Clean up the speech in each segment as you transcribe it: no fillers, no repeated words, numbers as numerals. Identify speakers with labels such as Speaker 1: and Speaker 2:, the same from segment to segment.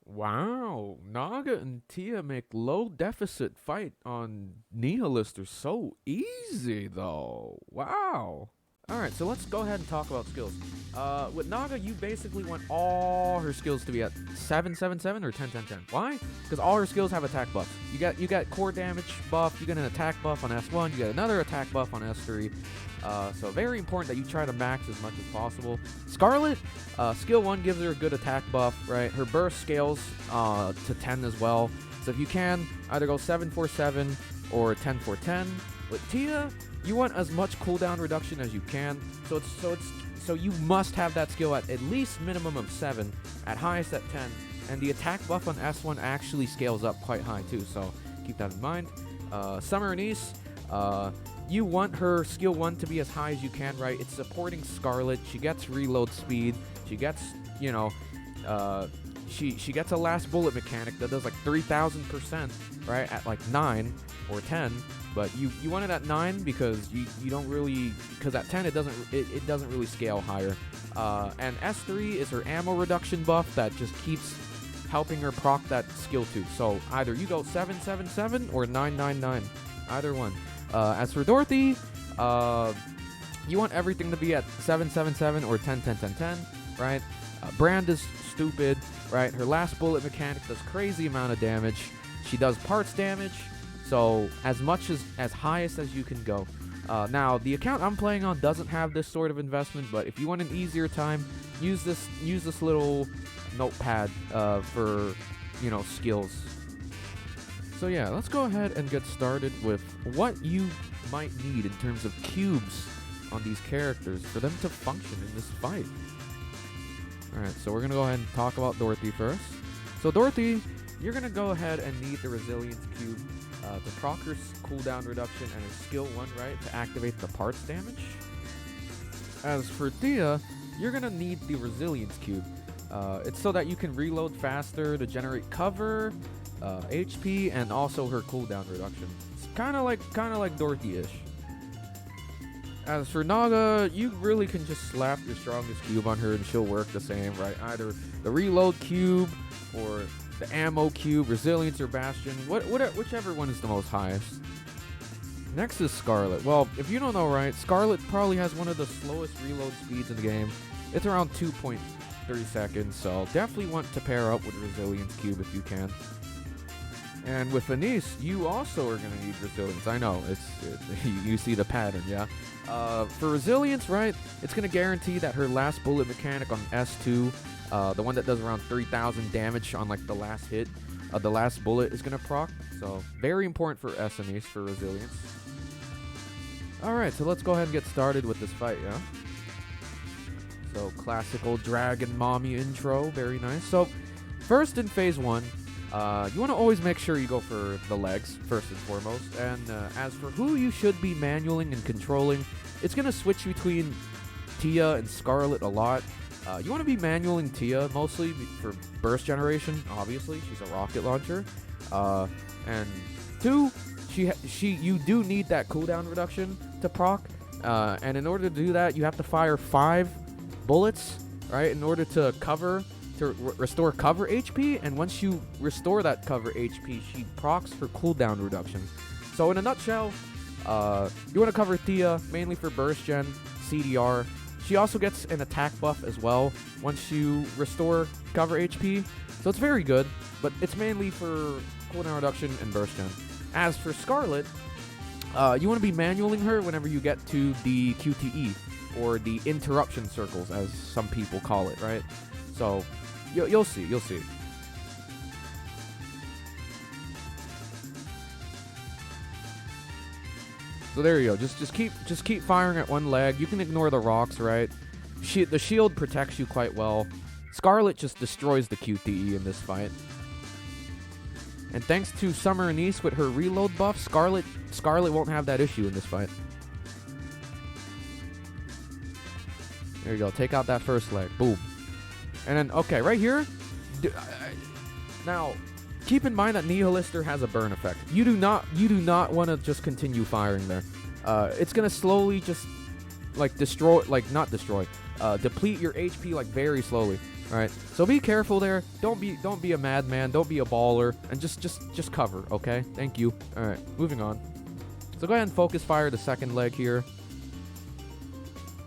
Speaker 1: Wow, Naga and Tia make low deficit fight on Nihilister so easy though. Wow. Alright, so let's go ahead and talk about skills. With Naga, you basically want all her skills to be at 777 or 10 10 10. Why? Because all her skills have attack buffs. You got core damage buff, you get an attack buff on S1, you get another attack buff on S3. So very important that you try to max as much as possible. Scarlet, skill 1 gives her a good attack buff, right? Her burst scales to 10 as well. So if you can, either go 7-4-7 or 10-4-10. With Tia, you want as much cooldown reduction as you can. So you must have that skill at least minimum of 7, at highest at 10. And the attack buff on S1 actually scales up quite high too, so keep that in mind. Summer Anise, you want her skill 1 to be as high as you can, right? It's supporting Scarlet. She gets reload speed. She gets, you know, she gets a last bullet mechanic that does like 3,000%, right? At like 9 or 10. But you want it at 9 because you don't really, because at 10 it doesn't really scale higher. And S3 is her ammo reduction buff that just keeps helping her proc that skill 2. So either you go 7-7-7 or 9-9-9, either one. As for Dorothy, you want everything to be at 7-7-7 or 10-10-10-10, right? Brand is stupid, right? Her last bullet mechanic does crazy amount of damage. She does parts damage. So as much as highest as you can go. Now the account I'm playing on doesn't have this sort of investment, but if you want an easier time, use this little notepad for, you know, skills. So yeah, let's go ahead and get started with what you might need in terms of cubes on these characters for them to function in this fight. Alright, so we're gonna go ahead and talk about Dorothy first. So Dorothy, you're gonna go ahead and need the Resilience Cube to proc her cooldown reduction and her skill 1, right, to activate the parts damage. As for Thea, you're gonna need the Resilience Cube. It's so that you can reload faster to generate cover, HP, and also her cooldown reduction. It's kind of like Dorothy-ish. As for Naga, you really can just slap your strongest cube on her and she'll work the same, right? Either the reload cube or the ammo cube, resilience or bastion, whichever one is the most highest. Next is Scarlet. Well, if you don't know, right, Scarlet probably has one of the slowest reload speeds in the game. It's around 2.3 seconds, so definitely want to pair up with Resilience Cube if you can. And with Anise, you also are going to need Resilience. I know, you see the pattern, yeah? For Resilience, right, it's going to guarantee that her last bullet mechanic on S2, the one that does around 3,000 damage on like the last hit, the last bullet is going to proc. So very important for Anise for Resilience. Alright, so let's go ahead and get started with this fight, yeah? So classical Dragon Mommy intro, very nice. So first in phase 1, you want to always make sure you go for the legs first and foremost. And as for who you should be manualing and controlling, it's going to switch between Tia and Scarlet a lot. You want to be manualing Tia mostly for burst generation, obviously. She's a rocket launcher. And 2, you do need that cooldown reduction to proc. And in order to do that, you have to fire 5 bullets, right, in order to restore cover HP. And once you restore that cover HP, she procs for cooldown reduction. So in a nutshell, you want to cover Tia mainly for burst gen, CDR. She also gets an attack buff as well once you restore cover HP. So it's very good, but it's mainly for cooldown reduction and burst gen. As for Scarlet, you want to be manualing her whenever you get to the QTE, or the interruption circles, as some people call it, right? So you'll see. So there you go. Just keep firing at one leg. You can ignore the rocks, right? The shield protects you quite well. Scarlet just destroys the QTE in this fight. And thanks to Summer Anise with her reload buff, Scarlet won't have that issue in this fight. There you go. Take out that first leg. Boom. And then, okay, right here. Now, keep in mind that Nihilister has a burn effect. You do not want to just continue firing there. It's gonna slowly just like deplete your HP like very slowly. All right, so be careful there. Don't be a madman. Don't be a baller, and just cover. Okay, thank you. All right, moving on. So go ahead and focus fire the second leg here.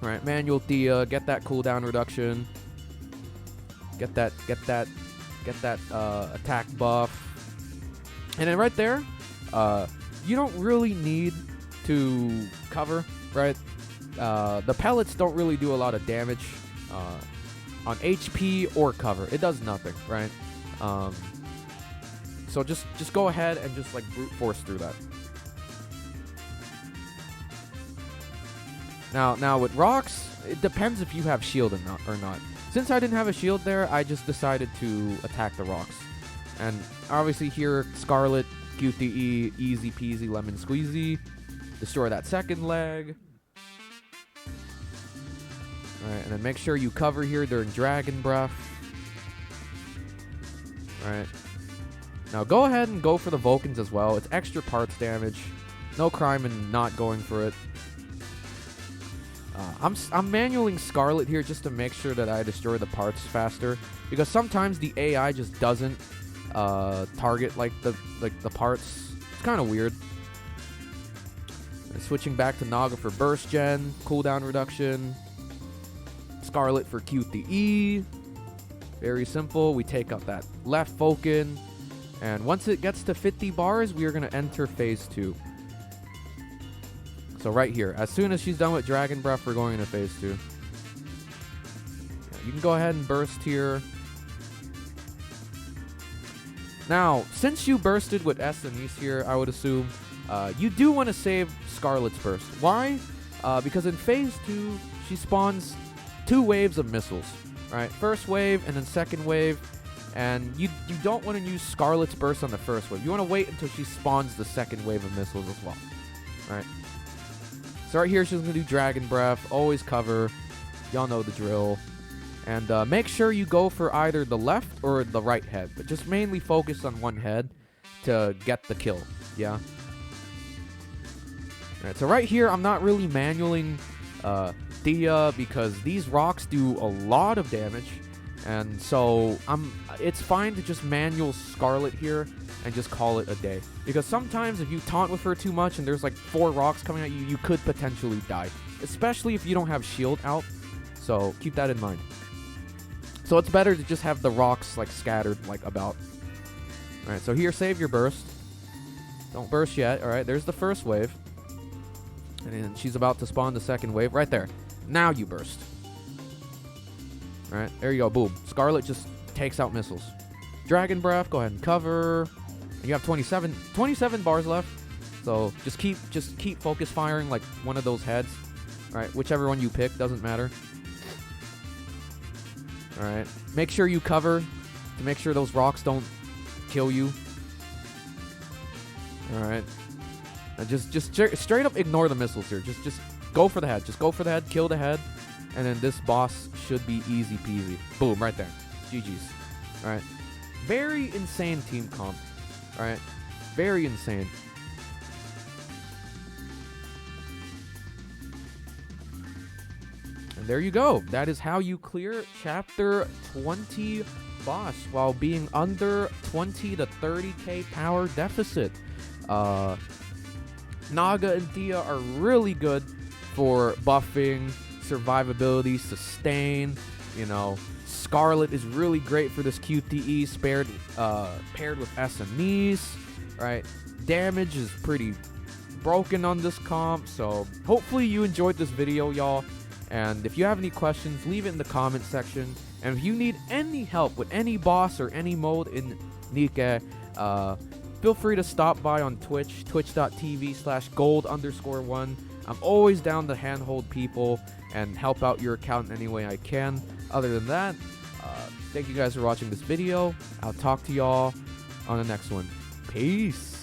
Speaker 1: All right, manual Thea, get that cooldown reduction. Get that attack buff. And then right there, you don't really need to cover, right? The pellets don't really do a lot of damage on HP or cover. It does nothing, right? So just go ahead and just like brute force through that. Now with rocks, it depends if you have shield or not. Since I didn't have a shield there, I just decided to attack the rocks. And obviously here, Scarlet, QTE, easy peasy, lemon squeezy. Destroy that second leg. Alright, and then make sure you cover here during Dragon Breath. Alright. Now go ahead and go for the Vulcans as well. It's extra parts damage. No crime in not going for it. I'm manualing Scarlet here just to make sure that I destroy the parts faster, because sometimes the AI just doesn't target like the parts. It's kind of weird. And switching back to Naga for burst gen, cooldown reduction. Scarlet for QTE. Very simple. We take out that left Vulcan, and once it gets to 50 bars, we are going to enter phase 2. So right here, as soon as she's done with Dragon Breath, we're going into phase 2. Yeah, you can go ahead and burst here. Now, since you bursted with S and East here, I would assume you do want to save Scarlet's burst. Why? Because in phase 2, she spawns 2 waves of missiles. Right? First wave and then second wave. And you don't want to use Scarlet's burst on the first wave. You want to wait until she spawns the second wave of missiles as well. Alright. So right here, she's going to do Dragon Breath. Always cover. Y'all know the drill. And make sure you go for either the left or the right head. But just mainly focus on one head to get the kill. Yeah? Alright, so right here, I'm not really manualing Thea because these rocks do a lot of damage. And so it's fine to just manual Scarlet here and just call it a day. Because sometimes if you taunt with her too much and there's like 4 rocks coming at you, you could potentially die. Especially if you don't have shield out. So keep that in mind. So it's better to just have the rocks like scattered like about. Alright, so here, save your burst. Don't burst yet. Alright, there's the first wave. And then she's about to spawn the second wave. Right there. Now you burst. Alright, there you go. Boom. Scarlet just takes out missiles. Dragon Breath, go ahead and cover. And you have 27 bars left. So just keep focus firing like one of those heads. Alright, whichever one you pick, doesn't matter. Alright. Make sure you cover to make sure those rocks don't kill you. Alright. Just straight up ignore the missiles here. Just go for the head. Just go for the head, kill the head. And then this boss should be easy peasy. Boom, right there. GG's. Alright. Very insane team comp. Alright. Very insane. And there you go. That is how you clear Chapter 20 boss while being under 20 to 30k power deficit. Naga and Thea are really good for buffing, survivability, sustain. You know, Scarlet is really great for this QTE paired with SMEs, right? Damage is pretty broken on this comp, so hopefully you enjoyed this video, y'all. And if you have any questions, leave it in the comment section. And if you need any help with any boss or any mode in Nikke, feel free to stop by on Twitch, twitch.tv/gold_1. I'm always down to handhold people and help out your account in any way I can. Other than that, thank you guys for watching this video. I'll talk to y'all on the next one. Peace.